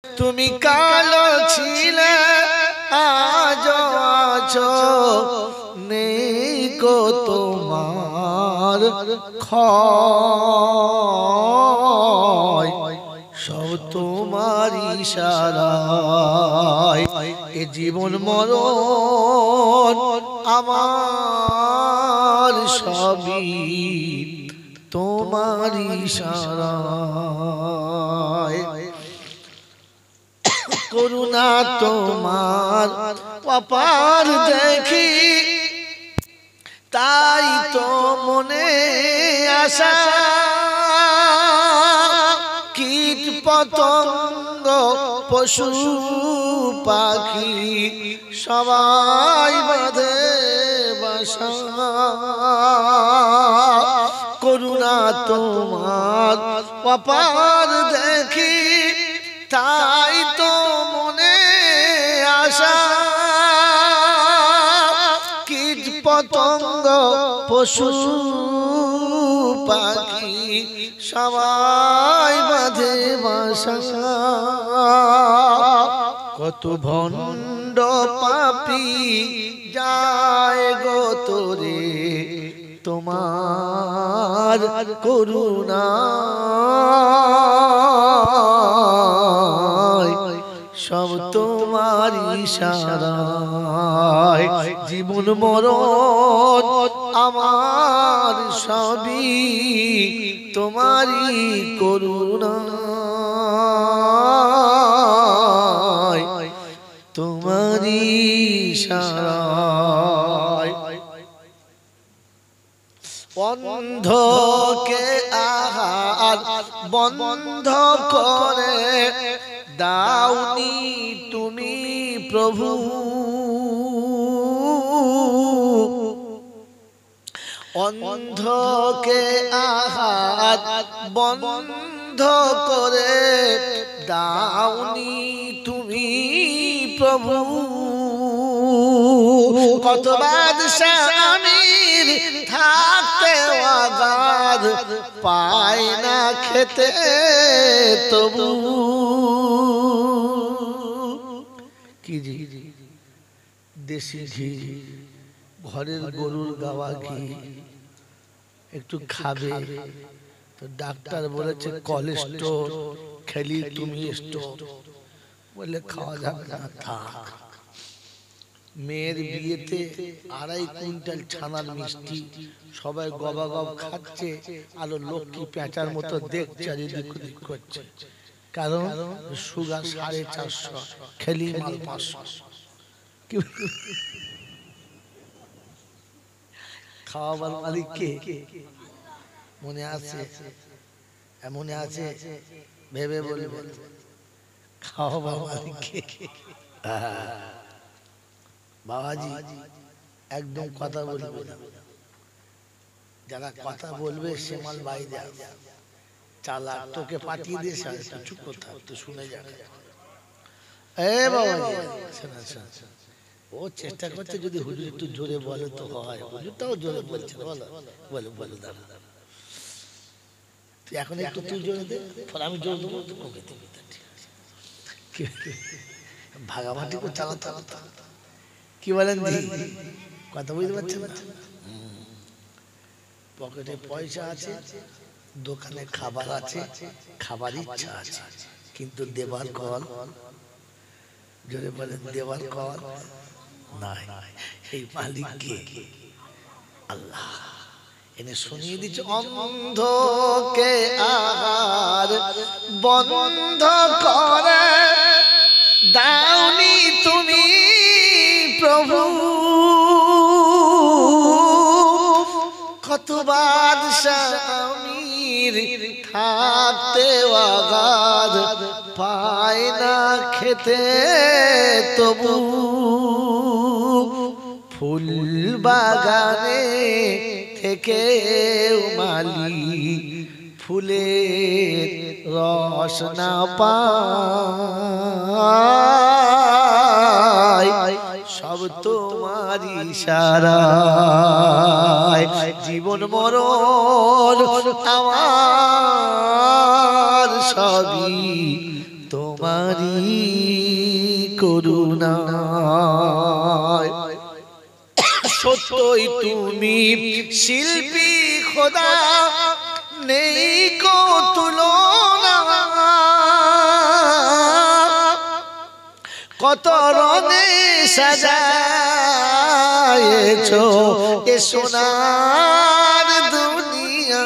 তুমি কালো ছিলে আজো আছো নেই কো তোমার ক্ষয় সব তোমার ইশারায় এ জীবন মরণ আমার সবই তোমার ইশারায় করুণা তোমার অপার দেখি তাই তো মনে আশা কীট পতঙ্গ পশু পাখি সবাই বাঁধে বাসা করুণা তোমার অপার দেখি তাই তো মনে আশা কীট পতঙ্গ পশু পাখি সবাই বাঁধে বাসা কত ভণ্ড পাপী যায় গো তোরে তোমার করুণা সব তোমার ইশারায় জীবন মরণ আমার সবই তোমারই করুণা তোমারই ইশারায় অন্ধকে আহার বন্ধ করে দাওনি তুমি প্রভু অন্ধকে আহার বন্ধ করে দাওনি তুমি প্রভু কত বাদশাহ আমির থাকতে আগার পায় না খেতে তবু কি দেশি ঘি ঘরের গরুর গাওয়া ঘি একটু খাবে তো ডাক্তার বলেছে কোলেস্টেরল খেলি তুমি স্টোর বলে খাওয়া যাবে না থাক মেয়ের বিয়েতে 2.5 কুইন্টাল ছানার মিষ্টি সবাই গবা গব খাচ্ছে আর লক্ষ্মী পেঁচার মতো দেখছে আর এদিক ওদিক করছে কারণ সুগার 450 খেলি মাল 500 খাওয়াবার মালিক কে মনে আছে মনে আছে ভেবে বলবে খাওয়াবার মালিক কে বাবাজি একদম কথা বলবে না যারা কথা বলবে সে মাল বাইরে চালাক তোকে পাঠিয়ে দিয়ে চুপ কথা তো শুনে যাবে এ বাবাজি ও চেষ্টা করছে যদি হুজুর একটু জোরে বলে তো হয় হুজুরটাও জোরে বলছে বলো বলো বলো দাঁড়া তুই এখন একটু তুই জোরে দে আমি জোর দেবো তো কমে দেবে ঠিক আছে ভাগাভাগি করে চালাতে কি বলেন কথা বুঝতে পারছেন না পকেটে পয়সা আছে দোকানে খাবার আছে খাবার ইচ্ছা আছে কিন্তু দেবার কল জোরে বলেন দেবার কল নাই এই মালিক কে আল্লাহ এনে শুনিয়ে দিচ্ছে অন্ধকে আহার বন্ধ করে দাওনি তুমি প্রভু কত বাদশাহ আমির থাকতে আগার পায় না খেতে তবু ফুল বাগানে থেকে মালি ফুলের রস না পায় সব তোমার ইশারায় জীবন মরণ আমার সবই তোমার তোমারি করুণায় সত্যই তুমি শিল্পী খোদা নেই কো তুলনা কত রঙে সাজায়েছো এ সোনার দুনিয়া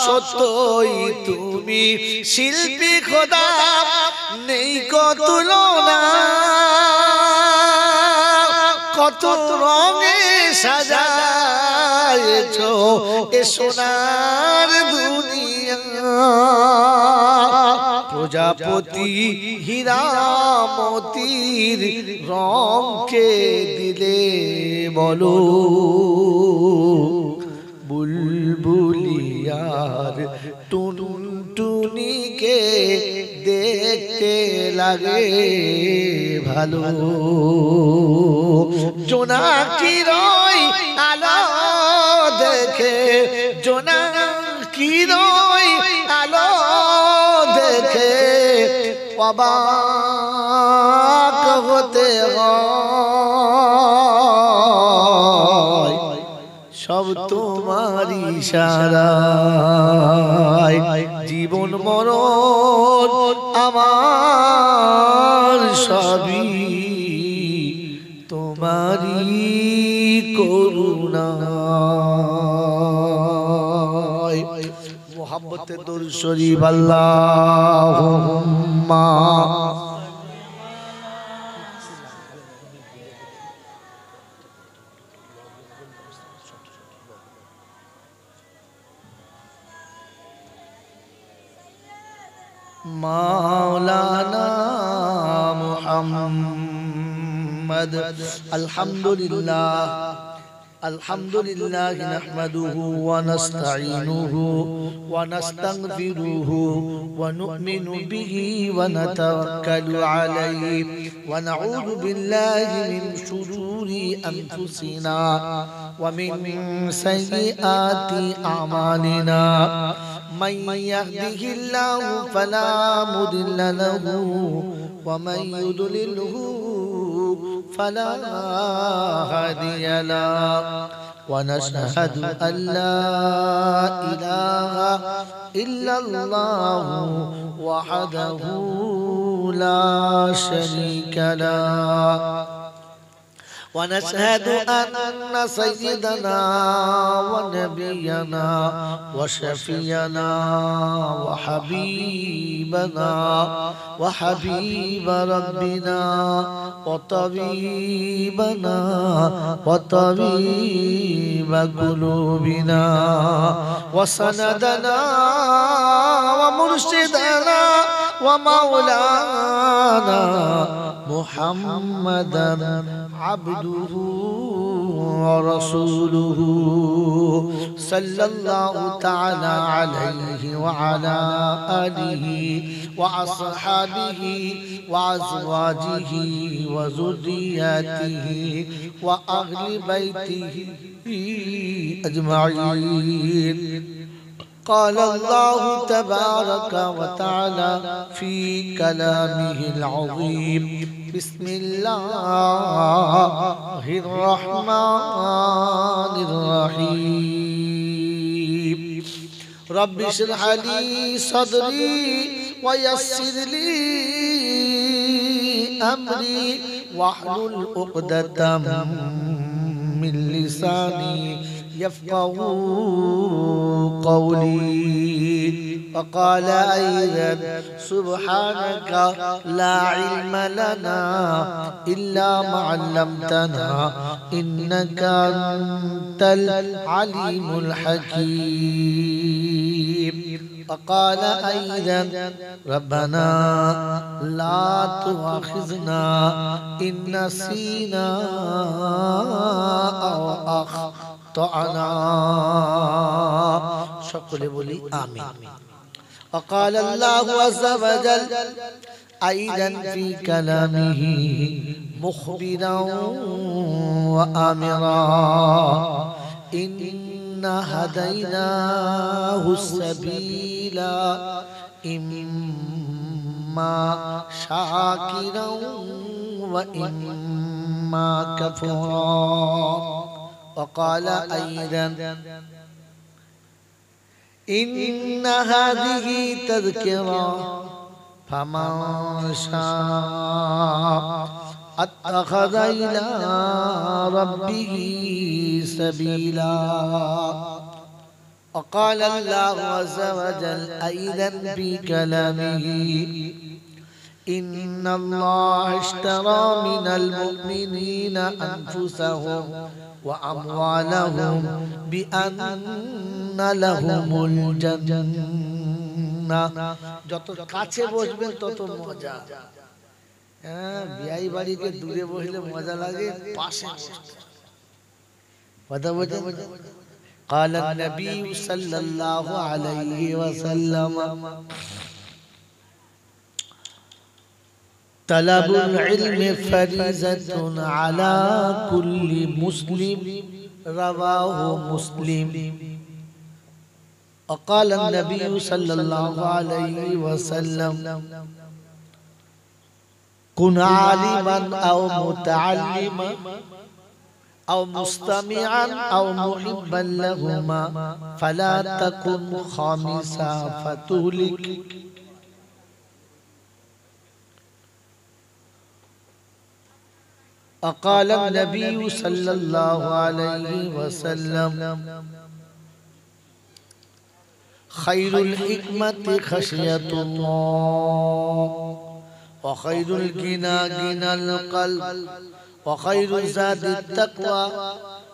সত্যই তুমি শিল্পী খোদা নেই কো তুলনা কত রঙে সাজায়েছো এ সোনার দুনিয়া প্রজাপতি হীরামতির রঙকে দিলে বলো বুলবুলিয়ার টুনটুনিকে দেখতে লাগে ভালো জোনাকি রয় আলো দেখে জোনাকি রয় আলো দেখে অবাক হতে হয় সব তোমার ইশারায় জীবন মরণ আমার সবই তোমারি করুণায় মোহাম্মতে দরুদ শরীফ আল্লাহুম্মা মাওলানা মুহাম্মদ আলহামদুলিল্লাহ الحمدلله نحمده ونستعينه ونستغفره ونؤمن به ونتوكل عليه ونعوذ بالله من شرور أنفسنا ومن سيئات أعمالنا من يهده الله فلا مضل له ومن يضلله فلا هادي له ونشهد أن لا إله إلا الله وحده لا شريك له ونشهد أن سيدنا ونبينا وشفينا وحبيبنا وحبيب ربنا وطبيبنا وطبيب قلوبنا وسندنا ومرشدنا ومولانا محمدا عبده ورسوله صلى الله تعالى عليه وعلى آله وأصحابه وأزواجه وذرياته وأهل بيته أجمعين قال الله تبارك وتعالى في كلامه العظيم بسم الله الرحمن الرحيم رب اشرح لي صدري ويسر لي أمري واحلل عقدة من لساني يفقه قولي وقال أيضا سبحانك لا علم لنا إلا ما علمتنا إنك أنت العليم الحكيم وقال أيضا ربنا لا تؤاخذنا إن نسينا أو أخطأنا সকলে বলি আমিন وقال الله عز وجل أيضا في كلامه مخبرا وآمرا إنا هديناه السبيل إما शाकिरा व इम्मा कफूरा। वक़ाल अय्यदन इन्न हाज़िही तज़किरा फमन शाअ अत्तख़ज़ इला रब्बिही सबीला। वक़ाल अल्लाहु अज़्ज़ व जल अय्यदन फी कलामिही इन्नल्लाह इश्तरा मिनल मुअ्मिनीना अनफुसहुम व अमवालहुम बिअन्ना लहुमुल जन्नाह। যত কাছে বসবেন তত মজা। হ্যাঁ, বিয়ে বাড়িতে দূরে বসলে মজা লাগে, পাশে কথা বলতে। قال النبي صلى الله عليه وسلم طلب العلم فريضة على كل مسلم رواه مسلم. وقال النبي صلى الله عليه وسلم كن عالما أو متعلما أو مستمعا أو محبا لهما فلا تكن خامسا فتهلك. وقال النبي صلى الله عليه وسلم خير الحكمة خشية الله وخير الغنى غنى القلب وخير زاد التقوى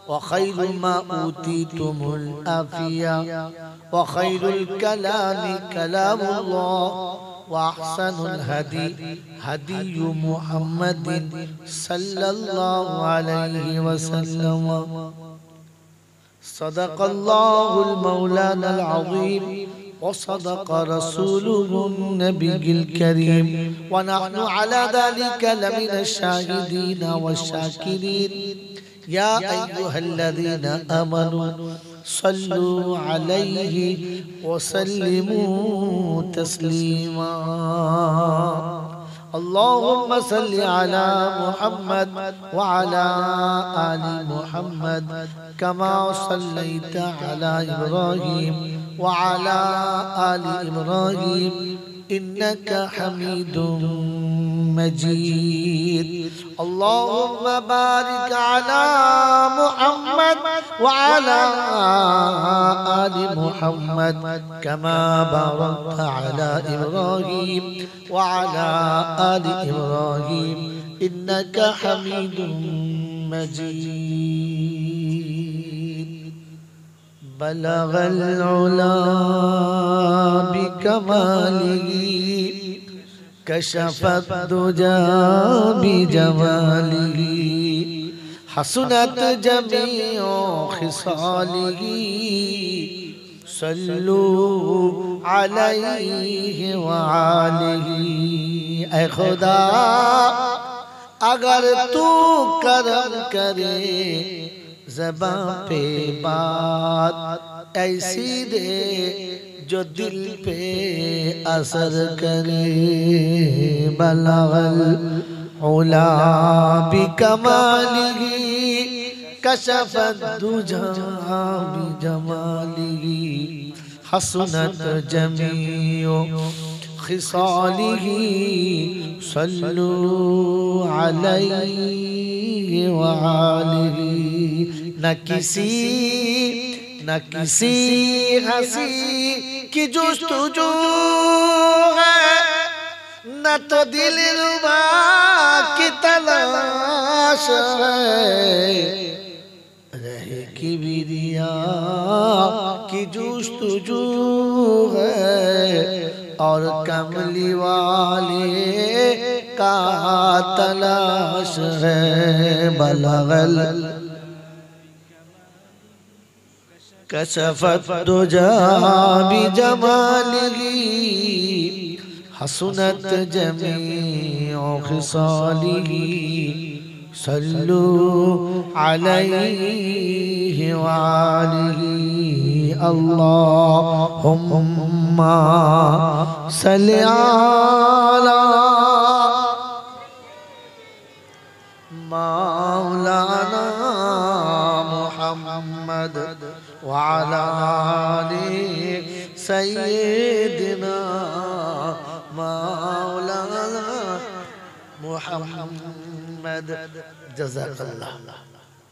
وخير ما أوتيتم العافية وخير الكلام كلام الله وأحسن الهدي هدي محمد صلى الله عليه وسلم. صدق الله المولانا العظيم وصدق رسوله النبي الكريم ونحن على ذلك لمن الشاهدين والشاكرين. يا أيها الذين آمنوا صلوا عليه وسلموا تسليما. اللهم صل على محمد وعلى آل محمد كما صليت على إبراهيم وعلى آل إبراهيم إنك حميد مجيد. اللهم بارك على محمد وعلى آل محمد كما باركت على إبراهيم وعلى آل إبراهيم إنك حميد مجيد. بلغ العلا بكماله كشف الدجى بجماله حسنت جميع خصاله صلوا عليه وآله. اے خدا اگر تو کرم کرے زباں پہ بات ایسی دے جو دل پہ اثر کرے. بلغ العلا بکمالہ کشف الدجى بجمالہ حسنت جمیع خصاله صلوا علیہ وآلہ. نہ کسی ہنسی کی جستجو ہے نہ تو دل ربا کی تلاش ہے. رہ کبریا کی جستجو ہے اور کملی والے کا تلاش ہے. بلغ كشف الدجى بجماله حسنت جميع خصاله صلوا عليه وآله. اللهم صل على মুহাম্মদ। জাযাকাল্লাহ।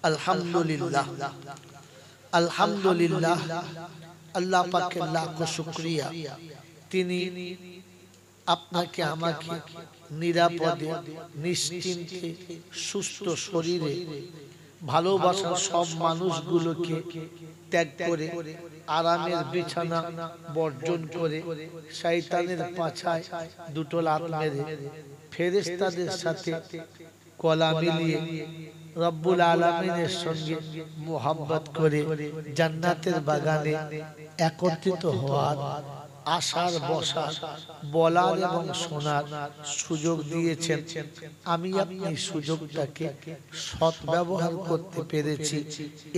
আলহামদুলিল্লাহ, আলহামদুলিল্লাহ, আল্লাহ পাকের লাখ শুকরিয়া, তিনি আপনাকে আমাকে নিরাপদে নিশ্চিন্তে সুস্থ শরীরে ভালোবাসার সব মানুষগুলোকে ত্যাগ করে আরামের বিছানা বর্জন করে শয়তানের পাছায় দুটো লাত মেরে ফেরেশতাদের সাথে গলা মিলিয়ে রব্বুল আলামিনের সঙ্গে মোহাব্বত করে জান্নাতের বাগানে একত্রিত হওয়ার, আসার, বসার, বলার এবং শোনার সুযোগ দিয়েছেন। আমি আপনি সুযোগটাকে সৎ ব্যবহার করতে পেরেছি,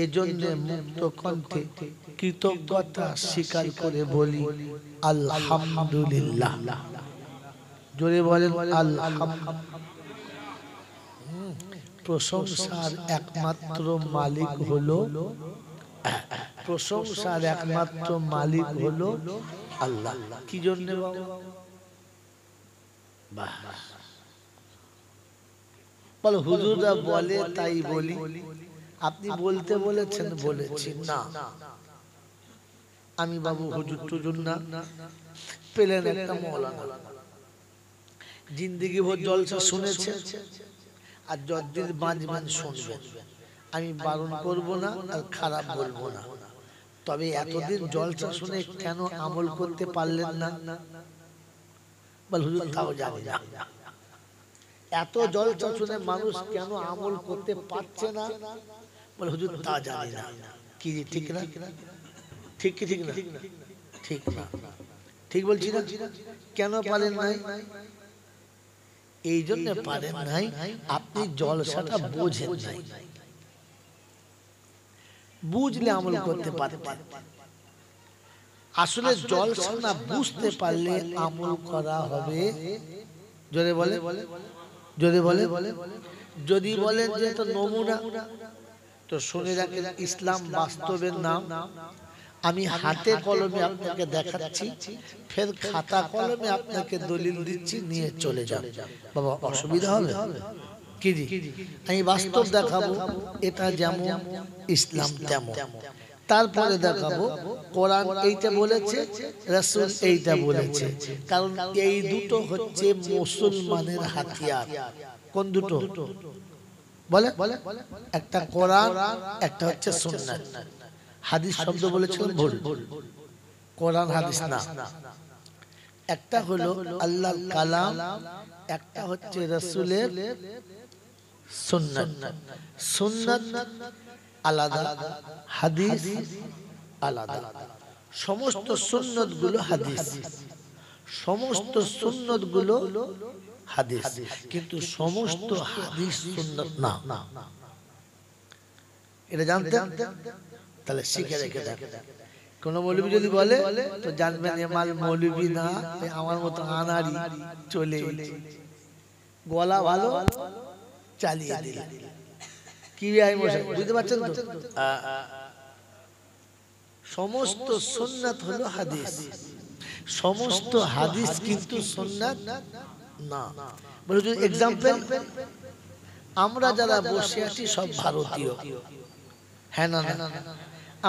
এজন্য মুক্ত কণ্ঠে কৃতজ্ঞতা স্বীকার করে বলি আলহামদুলিল্লাহ। জোরে বলেন আলহামদুলিল্লাহ। প্রশংসার একমাত্র মালিক হলো, প্রশংসার একমাত্র মালিক হলো আল্লাহ। কি জন্য বলো? হুজুররা বলে তাই বলি, আপনি বলতে বলেছেন বলেছি না। আমি বাবু হুজুর টুজুর না, পেলেন একটা মৌলানা, জিন্দেগি ভর জলসা শুনেছে, আর যতদিন বাঁচবেন শুনবেন। আমি বারণ করব না আর খারাপ বলবো না, তবে এতদিন জলসা শুনে কেন আমল করতে পারলেন না? বল হুজুর তাও জানি না। এত জলসা শুনে মানুষ কেন আমল করতে পারছে না? বল হুজুর তা জানি না। কি ঠিক না? ঠিক কি ঠিক না? ঠিক না, ঠিক বলছি না? কেন পারেন নাই? এই জন্য পারেন নাই, আপনি জলসাটা বোঝেন নাই। বুঝলে আমল করতে পারতেন। আসলে জলসা না বুঝতে পারলে আমল করা হবে। জোরে বলে, জোরে বলে। যদি বলেন যে তো নমুনা, তো শুনে রাখেন ইসলাম বাস্তবের নাম। আমি হাতে কলমে আপনাকে দেখাচ্ছি, ফের খাতা কলমে আপনাকে দলিল দিচ্ছি, নিয়ে চলে যান। বাবা অসুবিধা হবে কি? আমি বাস্তব দেখাবো, এটা যেমন ইসলাম তেমন। তারপরে দেখাবো কোরআন এইটা বলেছে, রাসূল এইটা বলেছে। কারণ এই দুটো হচ্ছে মুসলমানের হাতিয়ার। কোন দুটো বলে? একটা কোরআন, একটা হচ্ছে সুন্নাত। হাদিস শব্দ বলেছিলাম ভুল, কোরআন হাদিস না। একটা হলো আল্লাহর কালাম, একটা হচ্ছে রাসূলের সুন্নাত। সুন্নাত আলাদা, হাদিস আলাদা। সমস্ত সুন্নাত গুলো হাদিস, সমস্ত সুন্নাত গুলো হাদিস, কিন্তু সমস্ত হাদিস সুন্নাত না। এটা জানতেন? তাহলে শিখে রেখে দেন। কোন মৌলবী যদি বলে তো জানবেন এমাল মৌলবী না, আমার মতো আনারি চলে গলা ভালো চালিয়ে দিল। কি বুঝতে পারছেন তো? সমস্ত সুন্নাত হলো হাদিস, সমস্ত হাদিস কিন্তু সুন্নাত না। বলে যদি এক্সাম্পল, আমরা যারা বসে আছি সব ভারতীয়, হ্যাঁ না?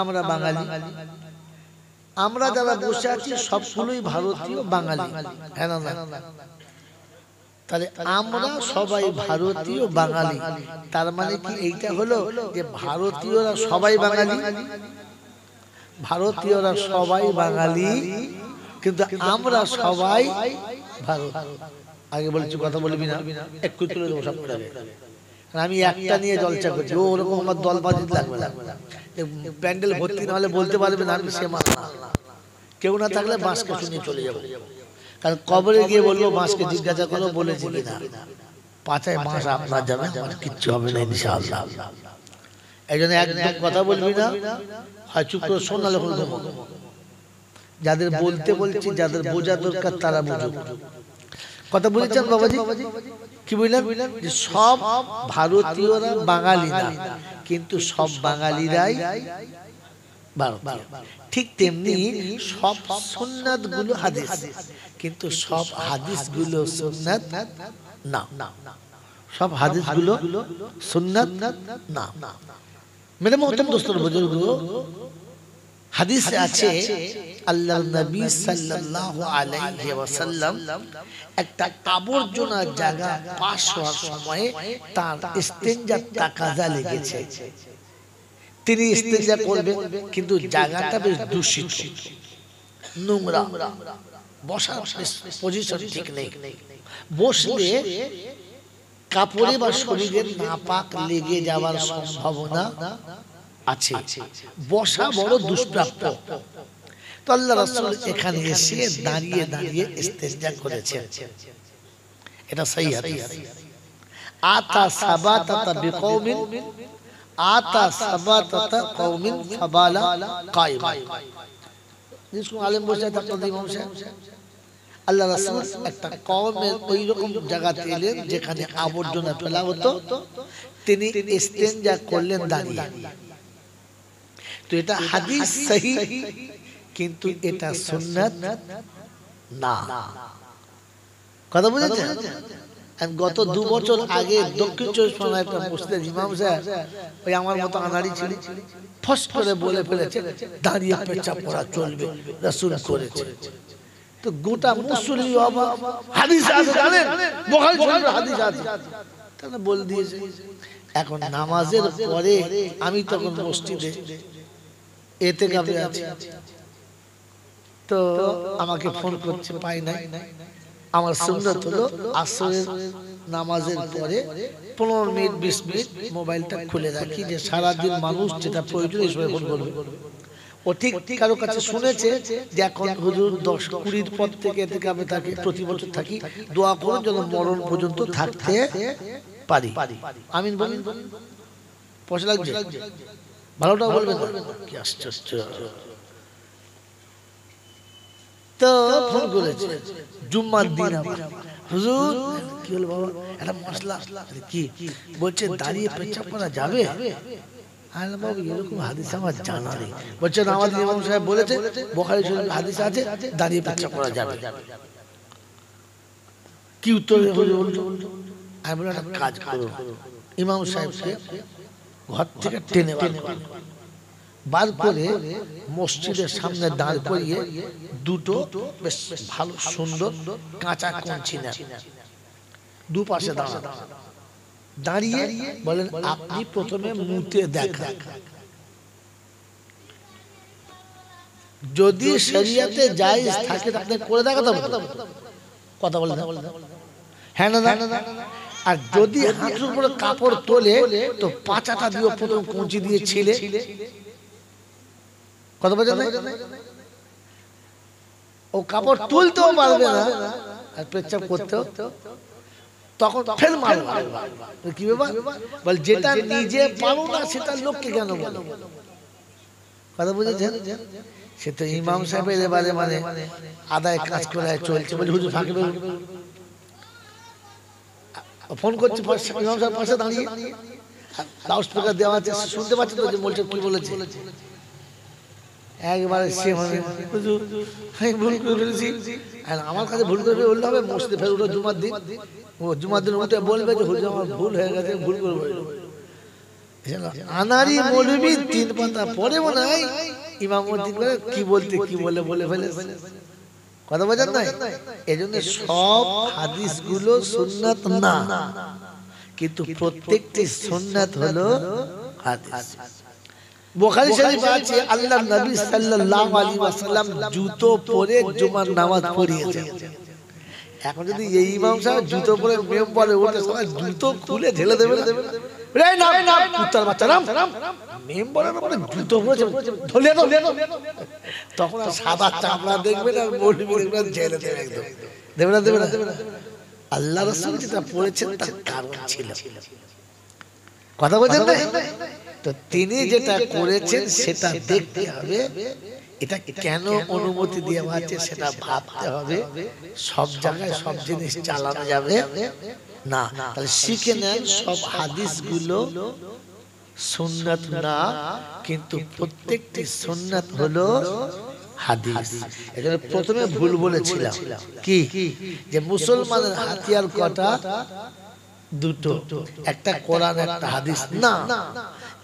আমরা বাঙালি। আমরা যারা বসে আছি সবগুলোই ভারতীয় বাঙালি, হ্যাঁ না? তাহলে আমরা সবাই ভারতীয় বাঙালি, তার মানে কি এইটা হলো যে ভারতীয়রা সবাই বাঙালি? ভারতীয়রা সবাই বাঙালি, কিন্তু আমরা সবাই ভারত। আগে বলছি কথা বলবি না, একটু তুলে দেবো সব করে। আমি একটা নিয়ে জলসা করছি, ওরকম আমার দল বাজি লাগবে না। প্যান্ডেল ভর্তি না হলে বলতে পারবে না আমি সে মাস না। কেউ না থাকলে বাঁশকে শুনিয়ে চলে যাবো, কারণ কবরে গিয়ে বলবো বাঁশকে জিজ্ঞাসা করো বলেছি কিনা। পাছায় বাঁশ আপনার যাবে, আমার কিচ্ছু হবে না ইনশাআল্লাহ। এই জন্য একদম কথা বলবি না, হয় চুপ করে শোন, নাহলে বলবো। যাদের বলতে বলছি, যাদের বোঝা দরকার তারা বুঝুক। কথা বুঝেছেন বাবাজি? কি বুঝলেন? যে সব ভারতীয়রা বাঙালি না, কিন্তু সব বাঙালিরাই ভারতীয়। ঠিক তেমনি সব সুন্নাত গুলো হাদিস, কিন্তু সব হাদিস গুলো সুন্নাত না। সব হাদিসগুলো সুন্নাত না। मेरे मोहतरम दोस्तों बुजुर्गों, হাদিসে আছে আল্লাহর নবী সাল্লাল্লাহু আলাইহি ওয়াসাল্লাম একটা আবর্জনা জায়গা পাস হওয়ার সময় তার ইস্তেঞ্জার তাকাজা লেগেছে। তিনি ইস্তেঞ্জা করবেন, কিন্তু জায়গাটা বেশ দূষিত, নোংরা, বসার পজিশন ঠিক নেই। বসলে কাপড়ে বা শরীরের নাপাক লেগে যাওয়ার সম্ভাবনা আছে, বসা বড় দুষ্প্রাপ্য। তো আল্লাহ রাসূল এখানে এসে দাঁড়িয়ে দাঁড়িয়ে ইস্তেঞ্জা করেছেন, এটা সহিহ হাদিস। আতা সাবাতাতা বিকওমিন, আতা সাবাতাতা কওমিন ফাবালা কায়িমা। जिसको आलिम বসে থাকতেন ইমাম সাহেব, আল্লাহ রাসূল একটা কওমের ওই রকম জায়গাতে এলেন যেখানে আবর্জনা ফেলা হতো, তিনি ইস্তেঞ্জা করলেন দাঁড়িয়ে। তো এটা হাদিস সহিহ, কিন্তু এটা সুন্নাত না। কথা বুঝেছেন? গত 2 বছর আগে দক্ষিণ চব্বিশ পরগনার একটা মুসলিম ইমাম সাহেব, ওই আমার মতো আনাড়ি ছিল, ফস করে বলে ফেলেছে দাঁড়িয়ে পেঁচা পড়া চলবে, রাসূল করেছে। তো গোটা মুসলিম অবাক, হাদিস আছে জানেন, বুখারী শরীফের হাদিস আছে, তাহলে বল দিয়েছে। এখন নামাজের পরে আমি তখন মসজিদে এতেকাফে আছি, তো আমাকে ফোন করছে, পাই নাই। আমার সুন্নাত হলো আসরের নামাজের পরে 15 মিনিট 20 মিনিট মোবাইলটা খুলে রাখি, যে সারাদিন মানুষ যেটা প্রয়োজন এই সময় ফোন করবে। ও ঠিক কারো কাছে শুনেছে যে এখন হুজুর 10-20 পর থেকে এতেকাফে থাকি, প্রতি বছর থাকি, দোয়া করুন যেন মরণ পর্যন্ত থাকতে পারি। আমিন বলেন। পয়সা লাগবে, ভালোটা বলবেন, কি আশ্চর্য। তো ফোন করেছে জুম্মার দিন, হুজুর কি হলো বাবা, একটা মশলা কি বলছে দাঁড়িয়ে পেচ্ছাপ করা যাবে? বাবু এরকম হাদিস আমার জানা নেই। বলছে আমাদের ইমাম সাহেব বলেছে, বুখারী শরীফের হাদিস আছে দাঁড়িয়ে পেচ্ছাপ করা যাবে। কি উত্তর হলো? আমি বললাম একটা কাজ করো, ইমাম সাহেবকে ঘর থেকে টেনে বার করে মসজিদের সামনে দাঁড় করিয়ে দুটো বেশ ভালো সুন্দর কাঁচা কঞ্চি নেন, দুপাশে দাঁড়িয়ে বলেন আপনি প্রথমে মুতে দেখান, যদি শরীয়তে জায়েজ থাকে আপনি করে দেখাতে হবে। কথা বলেন হ্যাঁ না? আর যদি হাঁটুর উপরে কাপড় তোলে তো পাঁচাটা দিয়ে প্রথম কঞ্চি দিয়ে ছিলে। কথা বলেন, ও কাপড় তুলতেও পারবে না আর পেচ্ছাপ করতেও, তখন ফের মারবে। কি ব্যাপার? বল যেটা নিজে পারো না সেটা লোককে কেন বলো? কথা বুঝেছেন? সে তো ইমাম সাহেবের এবারে মানে আদায় কাজ করে চলছে, বলে হুজুর ফাঁকি ফোন করছে, ইমাম সাহেব পাশে দাঁড়িয়ে লাউড স্পিকার দেওয়া আছে, শুনতে পাচ্ছেন তো যে বলছে কি বলেছে। একবারে সে হুজুর আমি ভুল করে ফেলেছি, আর আমার কাছে ভুল করে বললে হবে মসজিদে ফের উঠো জুমার দিন, ও জুমার দিন উঠে বলবে যে হুজুর আমার ভুল হয়ে গেছে, ভুল করে বললো। আনারি মৌলবী 3 পাতা পরে মনে হয় ইমামতি করে কি বলতে কি বলে ফেলে। কথা বোঝেন না? এজন্য সব হাদিসগুলো সুন্নাত না, কিন্তু প্রত্যেকটি সুন্নাত হলো হাদিস। বুখারী শরীফ আছে আল্লাহর নবী সাল্লাল্লাহু আলাইহি ওয়াসাল্লাম জুতো পরে জুমার নামাজ পড়িয়েছেন। এখন যদি এই ইমাম সাহেব জুতো পরে মেম্বারে ওঠে, সবাই জুতো খুলে ঢেলে দেবে, রে না কুত্তার বাচ্চা নাম, মেম্বারের উপরে জুতো পরেছে ধরে দাও, তখন আর সাদা চামড়া দেখবে না, মৌলবি দেখবে জেলে দেবে, একদম দেবে না। আল্লাহ রাসূল যেটা পড়েছেন তার কারণ ছিল। কথা বলেন না? তো তিনি যেটা করেছেন সেটা দেখতে হবে, এটা কেন অনুমতি দেওয়া আছে সেটা ভাবতে হবে। সব জায়গায় সব জিনিস চালানো যাবে না। তাহলে শিখে নেন সব হাদিসগুলো সুন্নাত না, কিন্তু প্রত্যেকটি সুন্নাত হলো হাদিস। এখানে প্রথমে ভুল বলেছিলাম কি, যে মুসলমানের হাতিয়ার কটা? দুটো, একটা কোরআন একটা হাদিস না,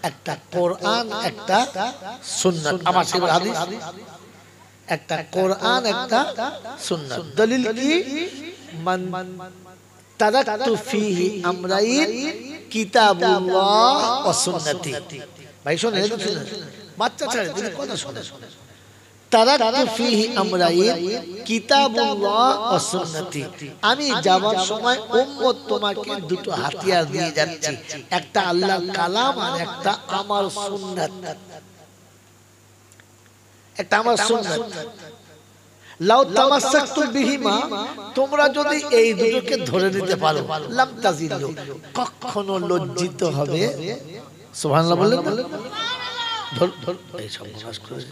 একটা কোরআন একটা সুন্নাত। আমার সেই হাদিস, একটা কোরআন একটা সুন্নাত। দলিল কি? মান তারাকতু ফিহি আমরাইন কিতাবুল্লাহ ওয়া সুন্নতি। ভাই শুনে বাচ্চা ছেলে যদি কথা শুনে, তারাকতু ফিহি আমরাইন কিতাবুল্লাহ ওয়া সুন্নতি। আমি যাওয়ার সময় উম্মত তোমাকে দুটো হাতিয়ার দিয়ে যাচ্ছি, একটা আল্লাহর কালাম আর একটা আমার সুন্নাত। একটা আমার সুন্নাত। লাউ তামাসসাকতুম বিহিমা, তোমরা যদি এই দুটোকে ধরে নিতে পারো, লাম তাজিল্লু, কখনো লজ্জিত হবে। সুবহানাল্লাহ বলেন। ধর ধর এই সব নামাজ করে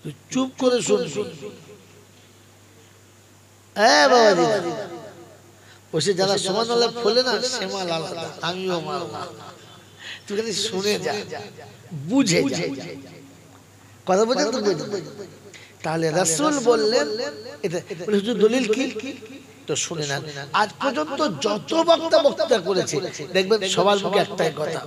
তুই চুপ করে শুন। হ্যাঁ বাবাজি, ওসে যারা সুবহানাল্লাহ বলে না, সে মাল আলাদা, আমিও মাল আলাদা। তুই খালি শুনে যা, বুঝে যা। কথা বুঝেন তো? তাহলে রাসূল বললেন এটা দলিল কি? তো শুনে নেন। আজ পর্যন্ত যত বক্তা করেছে দেখবেন সবার মুখে একটাই কথা,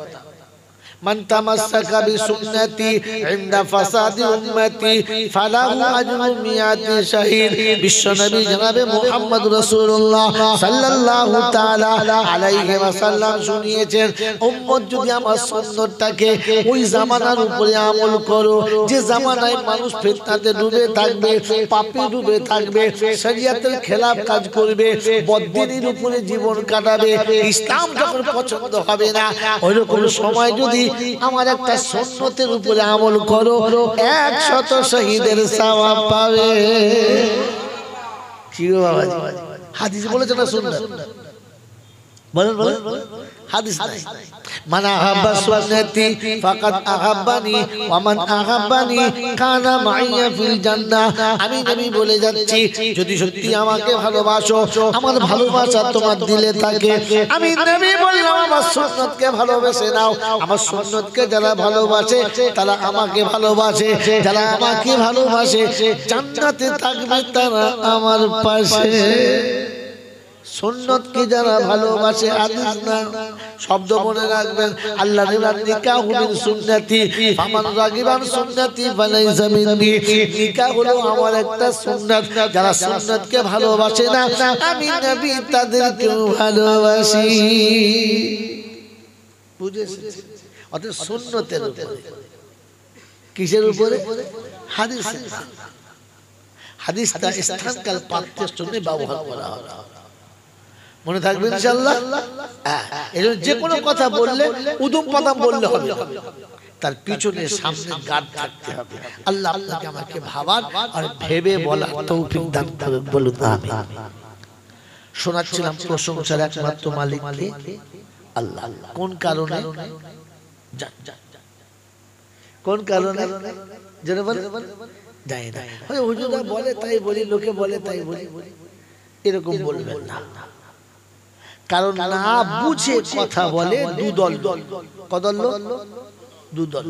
মান তামাসসাকা বিসুন্নতি ইনদা ফাসাদি উম্মতি ফালাহু আজরু মিয়াতি শাহীদ। বিশ্বনবী জনাবে মুহাম্মদ রাসূলুল্লাহ সাল্লাল্লাহু তাআলা আলাইহি ওয়াসাল্লাম শুনিয়েছেন, উম্মত যদি আমার সুন্নতটাকে ওই জামানার উপরে আমল করো, যে জামানায় মানুষ ফিতনাতে ডুবে থাকবে, পাপে ডুবে থাকবে, শরীয়তের খেলাফ কাজ করবে, বদদিনের উপরে জীবন কাটাবে, ইসলাম যখন পছন্দ হবে না, ওইরকম সময় যদি আমার একটা সুন্নতের উপরে আমল করো, 100 শহীদের সওয়াব পাবে। কি গো বাবা, হাদিস বলেছে না সুন্নাত? বলেন বলেন, হাদিস নাই। মান আহাব্বা সুন্নতি ফাকাদ আহাব্বানি ওয়া মান আহাব্বানি কানা মাইয়া ফিল জান্নাহ। আমি নবী বলে যাচ্ছি, যদি সত্যি আমাকে ভালোবাসো, আমার ভালোবাসা তোমার দিলে থাকে, আমি নবী বললাম আমার সুন্নতকে ভালোবেসে নাও। আমার সুন্নতকে যারা ভালোবাসে তারা আমাকে ভালোবাসে, যারা আমাকে ভালোবাসে জান্নাতে থাকবে তারা আমার পাশে। সুন্নত কি যারা ভালোবাসে, হাদিস না। শব্দ মনে রাখবেন, আল্লাহ নিবান নিকাহু মিন সুন্নতি ফামান রাগিবান সুন্নতি ফালাইসা মিন্নি। নিকাহ হলো আমার একটা সুন্নাত। যারা সুন্নতকে ভালোবাসে না, আমি নবী তাদেরকেও ভালোবাসি। বুঝেছেন? অর্থাৎ সুন্নতের উপরে। কিসের উপরে? হাদিসের। হাদিসটা স্থানকাল পাত্রের জন্য ব্যবহার করা হয়। মনে থাকবে ইনশাআল্লাহ। এজন্য যে কোনো কথা বললে উদুম পাদাম বললে হবে, তার পিছনে সামনে গার্ড থাকতে হবে। আল্লাহ আপনাকে আমাকে ভাবার আর ভেবে বলার তৌফিক দান করুন, বলুন আমিন। শোনাচ্ছিলাম প্রশংসার একমাত্র মালিক কে? আল্লাহ। কোন কারণে? কোন কারণে? জেনে বলেন। জানি না, হুজুররা বলে তাই বলি, লোকে বলে তাই বলি, এরকম বলবেন না। কারণ না বুঝে কথা বলে দুদল। কদল? দুদল।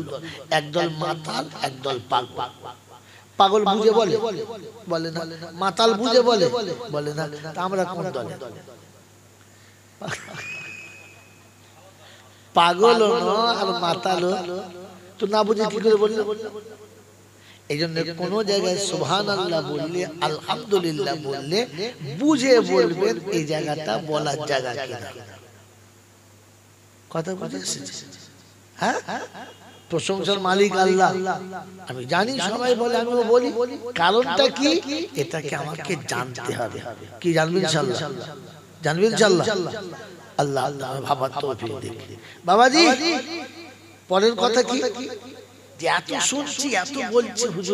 একদল মাতাল, একদল পাগল। পাগল বুঝে বলে? বলে না। মাতাল বুঝে বলে? বলে না। আমরা কোন দলে? পাগল আর মাতাল তো না বুঝে কি করে বললে? এই জন্য কোন জায়গায় সুবহানাল্লাহ বললে, আলহামদুলিল্লাহ বললে বুঝে বলবেন এই জায়গাটা বলার জায়গা কিনা। কথা বুঝেছেন? হ্যাঁ, প্রশংসার মালিক আল্লাহ। আমি জানি সবাই বলে, আমিও বলি। কারণটা কি? এটাকে আমাকে জানতে হবে। কি জানবেন ইনশাআল্লাহ? জানবেন ইনশাআল্লাহ। আল্লাহ আল্লাহ ভাবার তৌফিক দিন বাবাজি। পরের কথা কি? এত শুনছি, এত বলছি হুজুর।